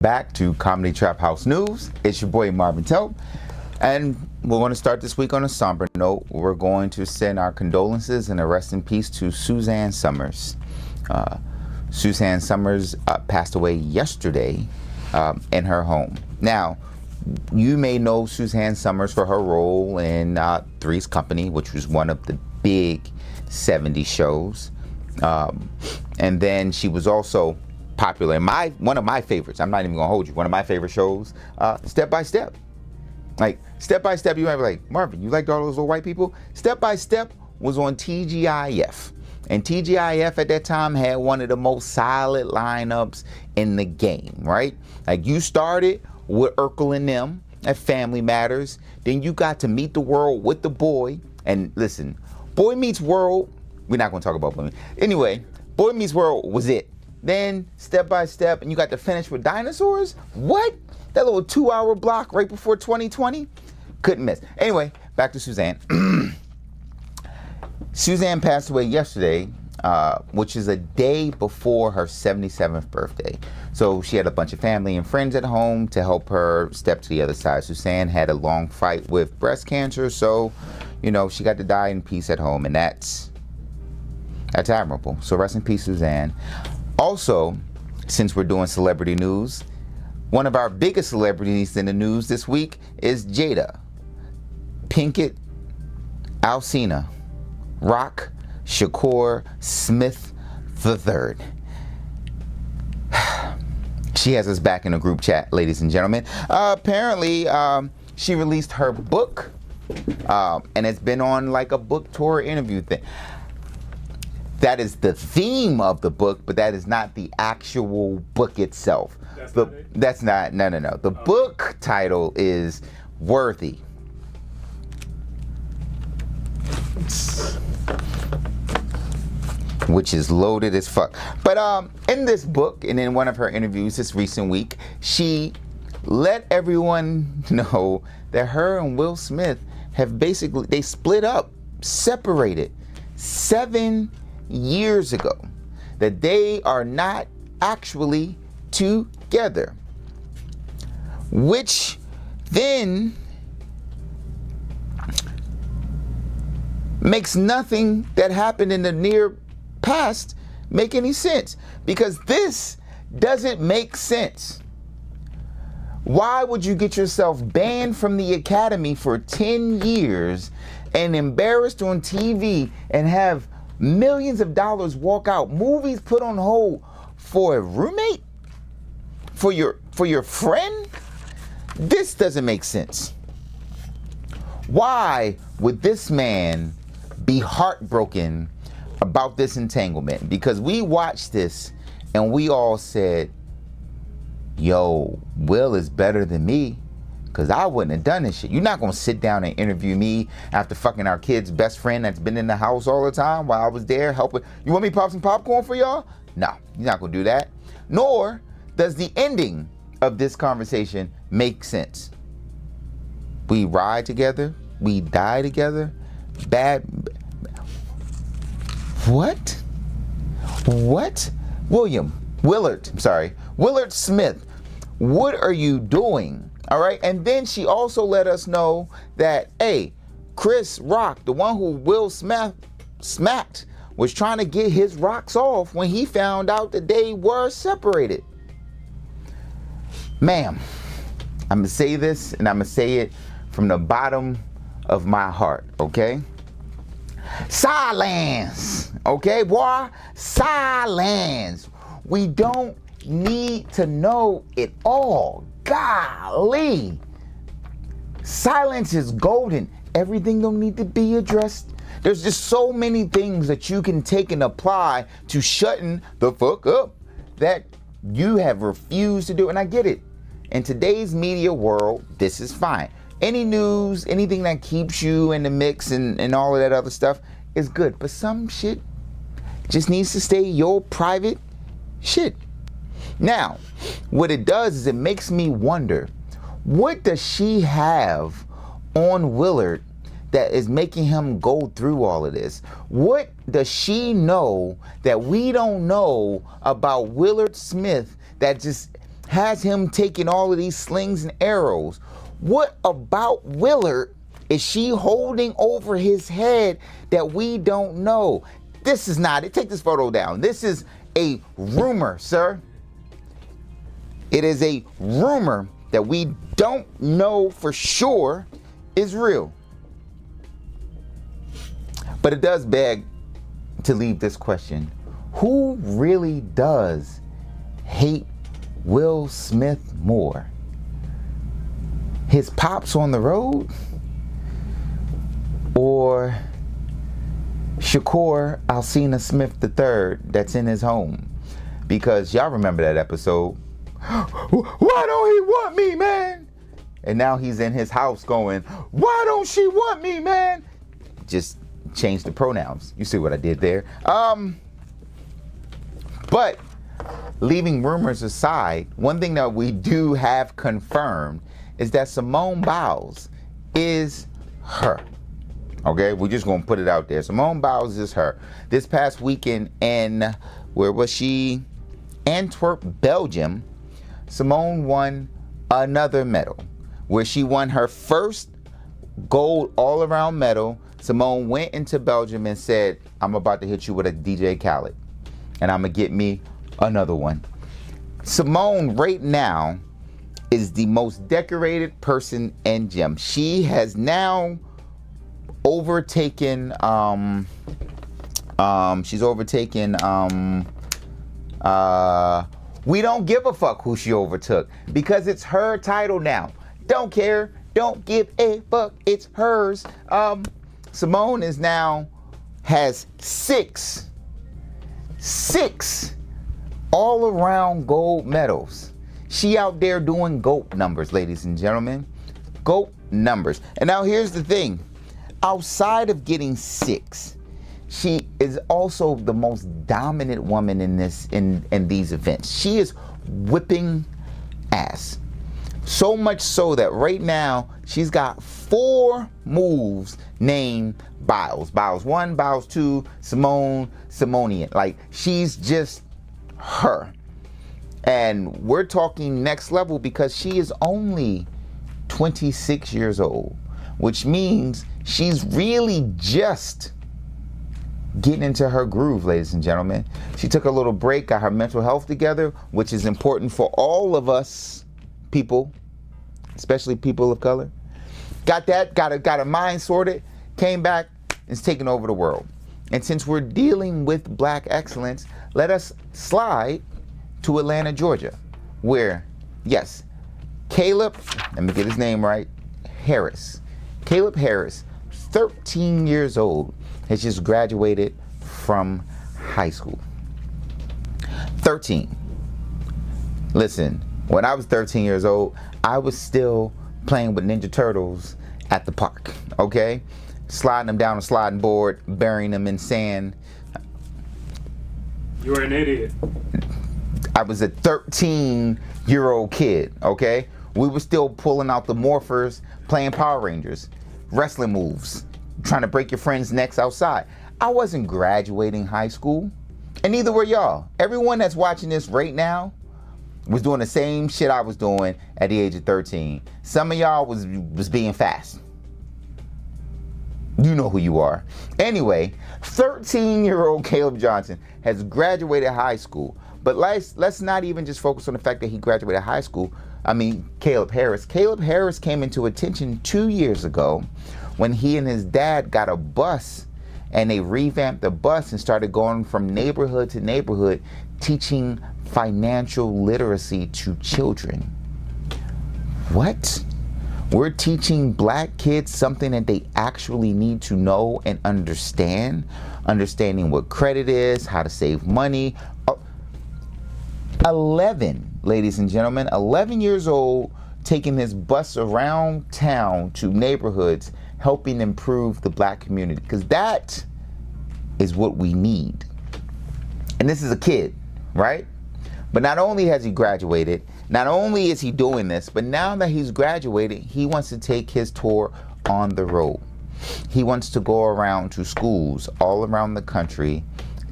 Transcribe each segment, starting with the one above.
Back to Comedy Trap House News. It's your boy Marvin Telp, and we're going to start this week on a somber note. We're going to send our condolences and a rest in peace to Suzanne Somers. Suzanne Somers passed away yesterday in her home. Now, you may know Suzanne Somers for her role in Three's Company, which was one of the big 70s shows. And then she was also popular in one of my favorites. I'm not even gonna hold you. One of my favorite shows, Step by Step. Like Step by Step, you might be like, Marvin, you liked all those little white people? Step by Step was on TGIF. And TGIF at that time had one of the most solid lineups in the game, right? Like you started with Urkel and them at Family Matters. Then you got to Meet the World with the Boy. And listen, Boy Meets World, we're not gonna talk about Boy Meets. Anyway, Boy Meets World was it. Then Step by Step, and you got to finish with Dinosaurs? What? That little 2-hour block right before 2020? Couldn't miss. Anyway, back to Suzanne. Suzanne passed away yesterday, which is a day before her 77th birthday. So she had a bunch of family and friends at home to help her step to the other side. Suzanne had a long fight with breast cancer, so, you know, she got to die in peace at home, and that's admirable. So rest in peace, Suzanne. Also, since we're doing celebrity news, one of our biggest celebrities in the news this week is Jada. Pinkett, Alcina, Rock, Shakur, Smith III. She has us back in a group chat, ladies and gentlemen. Apparently, she released her book, and it's been on like a book tour interview thing. That is the theme of the book, but that is not the actual book itself. That's not. No. The book title is Worthy. Which is loaded as fuck. But in this book and in one of her interviews this recent week, she let everyone know that her and Will Smith have they split up, separated 7 years ago, that they are not actually together, which then makes nothing that happened in the near past make any sense, because this doesn't make sense. Why would you get yourself banned from the Academy for 10 years and embarrassed on TV and have millions of dollars walk out, movies put on hold for a roommate, for your friend? This doesn't make sense. Why would this man be heartbroken about this entanglement? Because we watched this and we all said, yo, Will is better than me, because I wouldn't have done this shit. You're not going to sit down and interview me after fucking our kid's best friend that's been in the house all the time while I was there helping. You want me to pop some popcorn for y'all? No, you're not going to do that. Nor does the ending of this conversation make sense. We ride together. We die together. What? Willard Smith, what are you doing? All right. And then she also let us know that, hey, Chris Rock, the one who Will Smith smacked, was trying to get his rocks off when he found out that they were separated. Ma'am, I'm going to say this, and I'm going to say it from the bottom of my heart, okay? Silence, okay, boy? Silence. We don't need to know it all. Golly. Silence is golden. Everything don't need to be addressed. There's just so many things that you can take and apply to shutting the fuck up that you have refused to do. And I get it. In today's media world, this is fine. Any news, anything that keeps you in the mix and all of that other stuff is good. But some shit just needs to stay your private shit. Now, what it does is it makes me wonder, what does she have on Willard that is making him go through all of this? What does she know that we don't know about Willard Smith that just has him taking all of these slings and arrows. What about Willard is she holding over his head that we don't know? This is not it. Take this photo down. This is a rumor, sir. It is a rumor that we don't know for sure is real. But it does beg to leave this question. Who really does hate Will Smith more? His pops on the road? Or Shakur Alcina Smith III that's in his home? Because y'all remember that episode. Why don't he want me, man? And now he's in his house going, why don't she want me, man? Just change the pronouns. You see what I did there? But leaving rumors aside, one thing that we do have confirmed is that Simone Biles is her. Okay, we're just gonna put it out there. Simone Biles is her. This past weekend in, where was she? Antwerp, Belgium, Simone won another medal, where she won her first gold all-around medal. Simone went into Belgium and said, I'm about to hit you with a DJ Khaled, and I'm gonna get me another one. Simone right now is the most decorated person in gym. She has now overtaken we don't give a fuck who she overtook, because it's her title now. Don't care, don't give a fuck, it's hers. Simone is now has six all around gold medals. She out there doing GOAT numbers, ladies and gentlemen. GOAT numbers. And now here's the thing. Outside of getting 6, she is also the most dominant woman in these events. She is whipping ass. So much so that right now she's got 4 moves named Biles. Biles 1, Biles 2, Simone, Simonian. Like, she's just her. And we're talking next level because she is only 26 years old, which means she's really just getting into her groove, ladies and gentlemen. She took a little break, got her mental health together, which is important for all of us people, especially people of color. Got a mind sorted, came back, and is taking over the world. And since we're dealing with black excellence, let us slide to Atlanta, Georgia, where, yes, Caleb, let me get his name right, Caleb Harris, 13 years old, has just graduated from high school. 13. Listen, when I was 13 years old, I was still playing with Ninja Turtles at the park, okay? Sliding them down a sliding board, burying them in sand. You were an idiot. I was a 13-year-old kid, okay? We were still pulling out the morphers, playing Power Rangers, wrestling moves, trying to break your friends' necks outside. I wasn't graduating high school, and neither were y'all. Everyone that's watching this right now was doing the same shit I was doing at the age of 13. Some of y'all was being fast. You know who you are. Anyway, 13-year-old Caleb Johnson has graduated high school. But let's not even just focus on the fact that he graduated high school. I mean, Caleb Harris. Caleb Harris came into attention 2 years ago when he and his dad got a bus, and they revamped the bus and started going from neighborhood to neighborhood teaching financial literacy to children. What? We're teaching black kids something that they actually need to know and understand. Understanding what credit is, how to save money. 11, ladies and gentlemen, 11 years old, taking his bus around town to neighborhoods, helping improve the black community. Because that is what we need. And this is a kid, right? But not only has he graduated, not only is he doing this, but now that he's graduated, he wants to take his tour on the road. He wants to go around to schools all around the country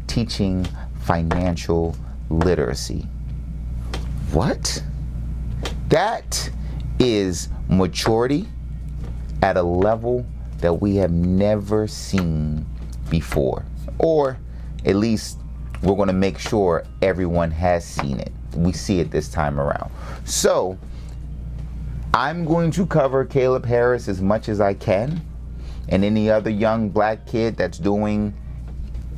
teaching financial literacy. What? That is maturity at a level that we have never seen before. Or at least we're going to make sure everyone has seen it. We see it this time around. So I'm going to cover Caleb Harris as much as I can, and any other young black kid that's doing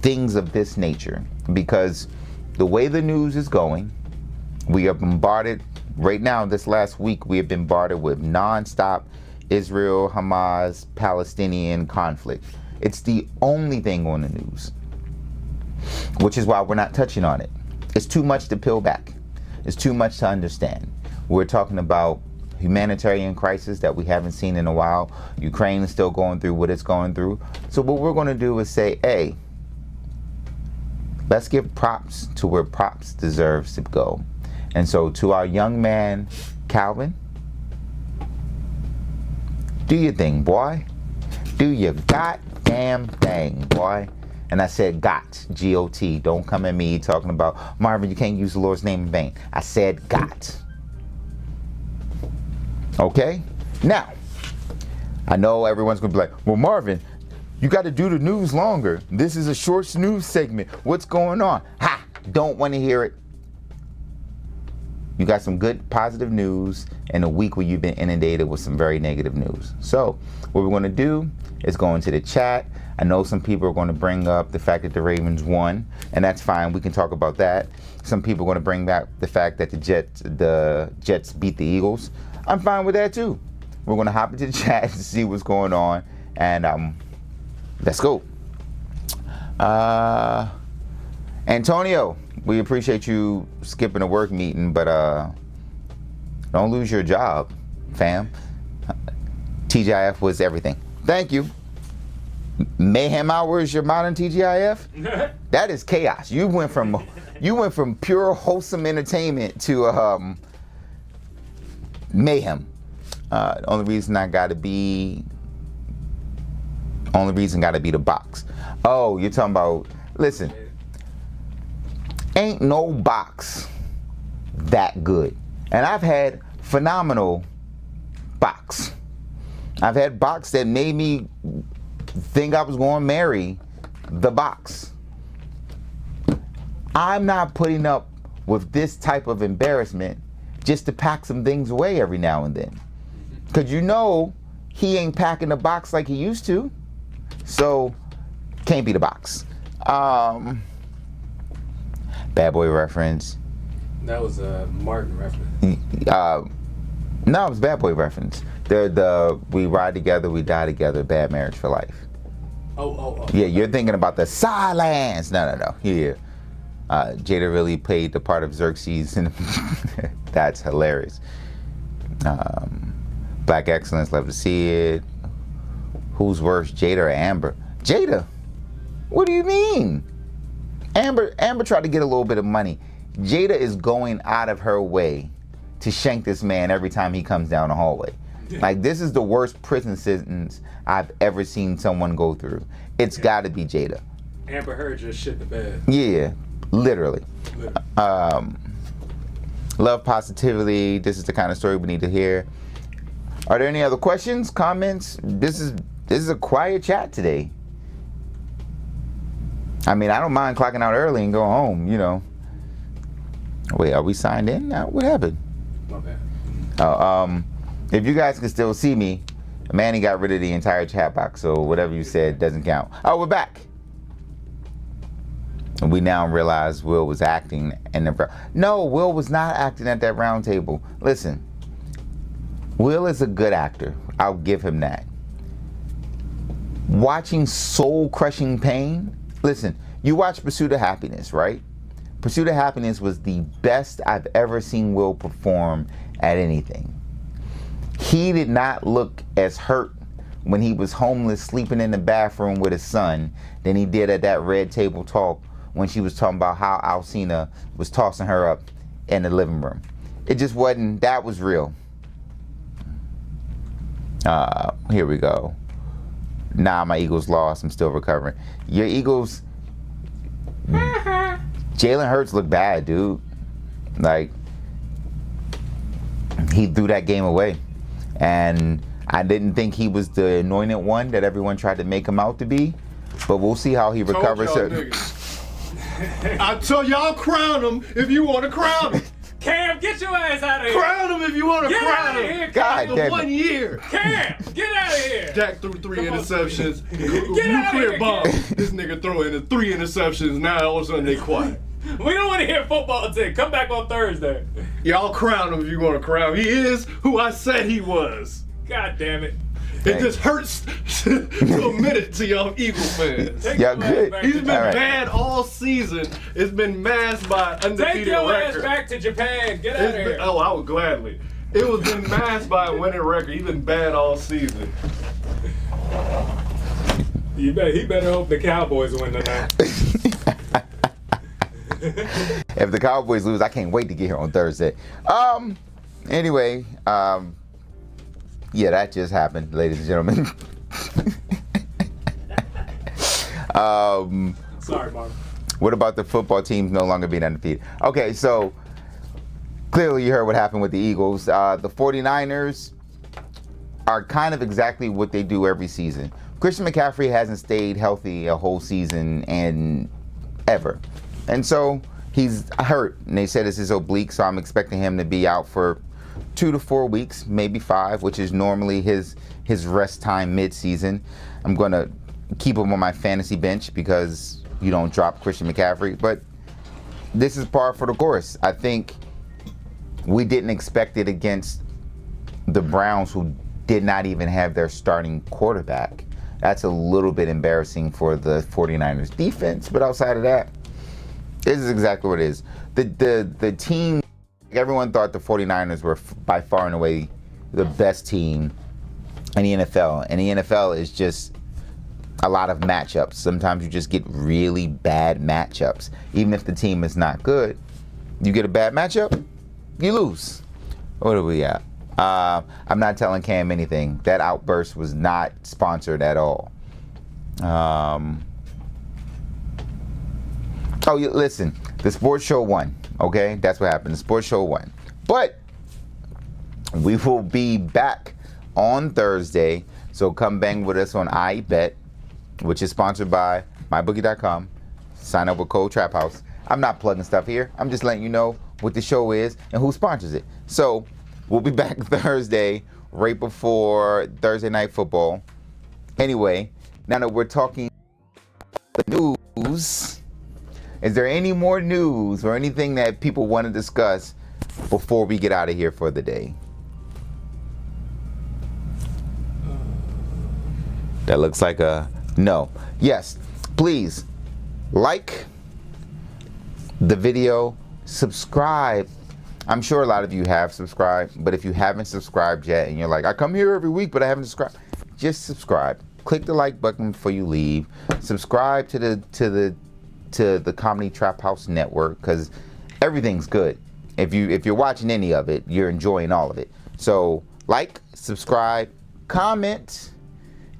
things of this nature, because the way the news is going, we are bombarded right now. This last week we have been bombarded with non-stop Israel, Hamas, Palestinian conflict. It's the only thing on the news, which is why we're not touching on it. It's too much to peel back. It's too much to understand. We're talking about humanitarian crisis that we haven't seen in a while. Ukraine is still going through what it's going through. So what we're going to do is say, hey, let's give props to where props deserves to go. And so to our young man, Calvin, do your thing, boy. Do your goddamn thing, boy. And I said got, G-O-T. Don't come at me talking about, Marvin, you can't use the Lord's name in vain. I said got. Okay? Now, I know everyone's going to be like, well, Marvin, you got to do the news longer. This is a short news segment. What's going on? Ha! Don't want to hear it. You got some good positive news in a week where you've been inundated with some very negative news. So what we're going to do is go into the chat. I know some people are going to bring up the fact that the Ravens won, and that's fine. We can talk about that. Some people are going to bring back the fact that the Jets beat the Eagles. I'm fine with that too. We're going to hop into the chat to see what's going on, and let's go. Antonio, we appreciate you skipping a work meeting, but don't lose your job, fam. TGIF was everything. Thank you. Mayhem Hour is your modern TGIF? That is chaos. You went from pure wholesome entertainment to mayhem. Only reason got to be the box. Oh, you're talking about, listen, ain't no box that good. And I've had phenomenal box. I've had box that made me think I was going to marry the box. I'm not putting up with this type of embarrassment just to pack some things away every now and then. Because you know he ain't packing the box like he used to. So, can't be the box. Bad Boy reference. That was a Martin reference. No, it was Bad Boy reference. The we ride together, we die together, bad marriage for life. Oh. Yeah, you're thinking about the silence. No. Yeah. Jada really played the part of Xerxes, and that's hilarious. Black Excellence, love to see it. Who's worse, Jada or Amber? Jada. What do you mean? Amber tried to get a little bit of money. Jada is going out of her way to shank this man every time he comes down the hallway. Like, this is the worst prison sentence I've ever seen someone go through. It's got to be Jada. Amber Heard just shit the bed. Yeah, literally. Love positively. This is the kind of story we need to hear. Are there any other questions, comments? This is a quiet chat today. I mean, I don't mind clocking out early and going home, you know. Wait, are we signed in now? What happened? My bad. If you guys can still see me, Manny got rid of the entire chat box, so whatever you said doesn't count. Oh, we're back. And we now realize Will was acting No, Will was not acting at that round table. Listen, Will is a good actor. I'll give him that. Watching soul-crushing pain. Listen, you watch Pursuit of Happiness, right? Pursuit of Happiness was the best I've ever seen Will perform at anything. He did not look as hurt when he was homeless sleeping in the bathroom with his son than he did at that red table talk when she was talking about how Alcina was tossing her up in the living room. It just wasn't, that was real. Here we go. Nah, my Eagles lost. I'm still recovering. Your Eagles, Jalen Hurts looked bad, dude. Like, he threw that game away. And I didn't think he was the anointed one that everyone tried to make him out to be. But we'll see how he recovers. I told y'all crown him if you want to crown him. Cam, get your ass out of here. Crown him if you want to Get crown out of him. here, God Cam. damn For 1 year. Cam, get out of here. Jack threw 3 interceptions. Get out of Nuclear here, bomb. Cam. This nigga throwing the 3 interceptions. Now all of a sudden they quiet. We don't want to hear football today. Come back on Thursday. Y'all crown him if you want to crown him. He is who I said he was. God damn it. It just hurts to admit it to y'all Eagle fans. Take Yeah, your good. ass back He's to been Japan. bad all season. It's been masked by Take undefeated your ass record. back to Japan. Get out of here. Oh, I would gladly. It was been masked by a winning record. He's been bad all season. He better hope the Cowboys win tonight. If the Cowboys lose, I can't wait to get here on Thursday. Anyway, yeah, that just happened, ladies and gentlemen. Sorry, Mark. What about the football teams no longer being undefeated? Okay, so clearly you heard what happened with the Eagles. The 49ers are kind of exactly what they do every season. Christian McCaffrey hasn't stayed healthy a whole season and ever. And so he's hurt. And they said it's his oblique, so I'm expecting him to be out for 2 to 4 weeks, maybe 5, which is normally his rest time mid-season. I'm going to keep him on my fantasy bench because you don't drop Christian McCaffrey. But this is par for the course. I think we didn't expect it against the Browns, who did not even have their starting quarterback. That's a little bit embarrassing for the 49ers defense. But outside of that, this is exactly what it is. The team, everyone thought the 49ers were by far and away the best team in the NFL. And the NFL is just a lot of matchups. Sometimes you just get really bad matchups. Even if the team is not good, you get a bad matchup, you lose. What are we at? I'm not telling Cam anything. That outburst was not sponsored at all. Oh, listen, the sports show won, okay? That's what happened. The sports show won. But we will be back on Thursday, so come bang with us on iBet, which is sponsored by mybookie.com. Sign up with code TRAPHOUSE. I'm not plugging stuff here. I'm just letting you know what the show is and who sponsors it. So we'll be back Thursday, right before Thursday Night Football. Anyway, now that we're talking the news, is there any more news or anything that people want to discuss before we get out of here for the day? That looks like a no. Yes, please like the video, subscribe. I'm sure a lot of you have subscribed, but if you haven't subscribed yet and you're like, I come here every week, but I haven't subscribed, just subscribe. Click the like button before you leave. Subscribe to the Comedy Trap House Network, because everything's good. If you're watching any of it, you're enjoying all of it. So like, subscribe, comment,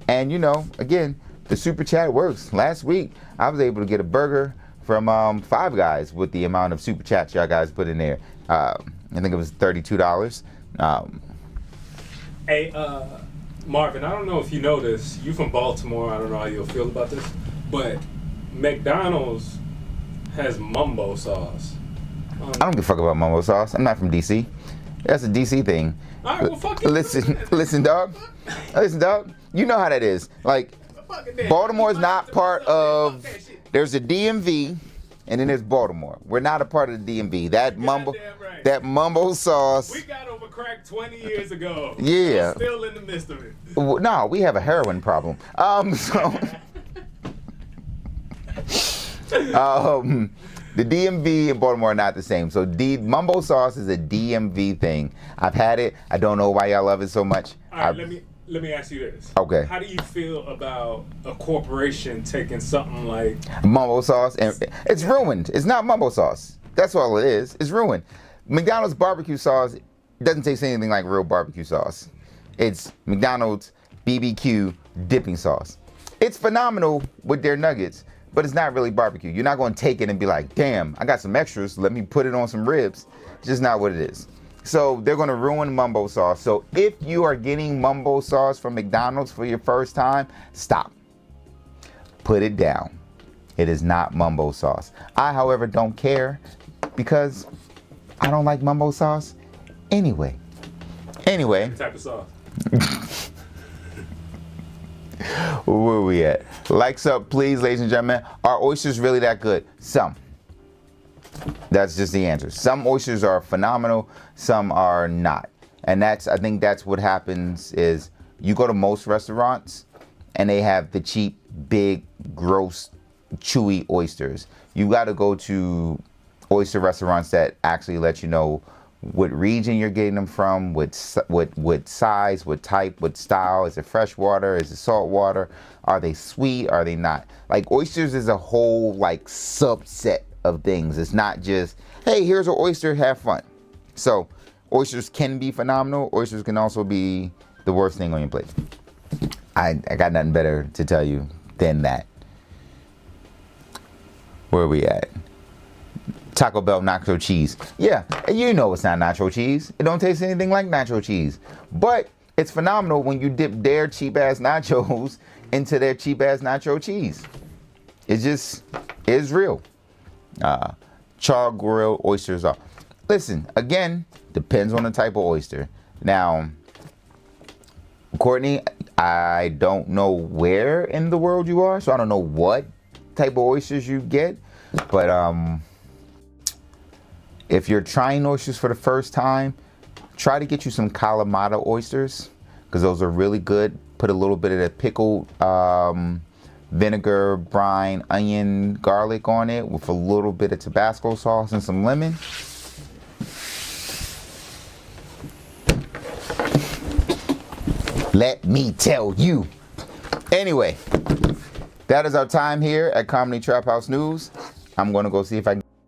and again, the super chat works. Last week I was able to get a burger from Five Guys with the amount of super chats y'all guys put in there. I think it was $32. Hey, Marvin, I don't know if you know this. You from Baltimore. I don't know how you'll feel about this, but McDonald's has mumbo sauce. I don't give a fuck about mumbo sauce. I'm not from DC. That's a DC thing. All right, well, fuck you. Listen, dog. Listen, dog. You know how that is. Like, Baltimore's not part of. There's a DMV, and then there's Baltimore. We're not a part of the DMV. That mumbo sauce. We got over crack 20 years ago. Yeah. We're still in the midst of it. No, we have a heroin problem. The DMV and Baltimore are not the same. So mumbo sauce is a DMV thing. I've had it. I don't know why y'all love it so much. All right, let me ask you this. Okay. How do you feel about a corporation taking something like mumbo sauce? And it's ruined. It's not mumbo sauce. That's all it is. It's ruined. McDonald's barbecue sauce doesn't taste anything like real barbecue sauce. It's McDonald's BBQ dipping sauce. It's phenomenal with their nuggets, but it's not really barbecue. You're not going to take it and be like, damn, I got some extras. Let me put it on some ribs. It's just not what it is. So they're going to ruin mumbo sauce. So if you are getting mumbo sauce from McDonald's for your first time, stop. Put it down. It is not mumbo sauce. I, however, don't care because I don't like mumbo sauce anyway. What type of sauce? Where are we at? Likes up, please, ladies and gentlemen. Are oysters really that good? Some. That's just the answer. Some oysters are phenomenal, some are not. And I think that's what happens is you go to most restaurants and they have the cheap, big, gross, chewy oysters. You got to go to oyster restaurants that actually let you know what region you're getting them from, what size, what type, what style. Is it fresh water? Is it salt water? Are they sweet? Are they not? Like, oysters is a whole like subset of things. It's not just, hey, here's an oyster, have fun. So oysters can be phenomenal. Oysters can also be the worst thing on your plate. I got nothing better to tell you than that. Where are we at? Taco Bell nacho cheese. Yeah, you know it's not nacho cheese. It don't taste anything like nacho cheese. But it's phenomenal when you dip their cheap ass nachos into their cheap ass nacho cheese. It just is real. Char grilled oysters are. Listen, again, depends on the type of oyster. Now, Courtney, I don't know where in the world you are, so I don't know what type of oysters you get. But if you're trying oysters for the first time, try to get you some Kalamata oysters because those are really good. Put a little bit of the pickled vinegar, brine, onion, garlic on it with a little bit of Tabasco sauce and some lemon. Let me tell you. Anyway, that is our time here at Comedy Trap House News. I'm going to go see if I can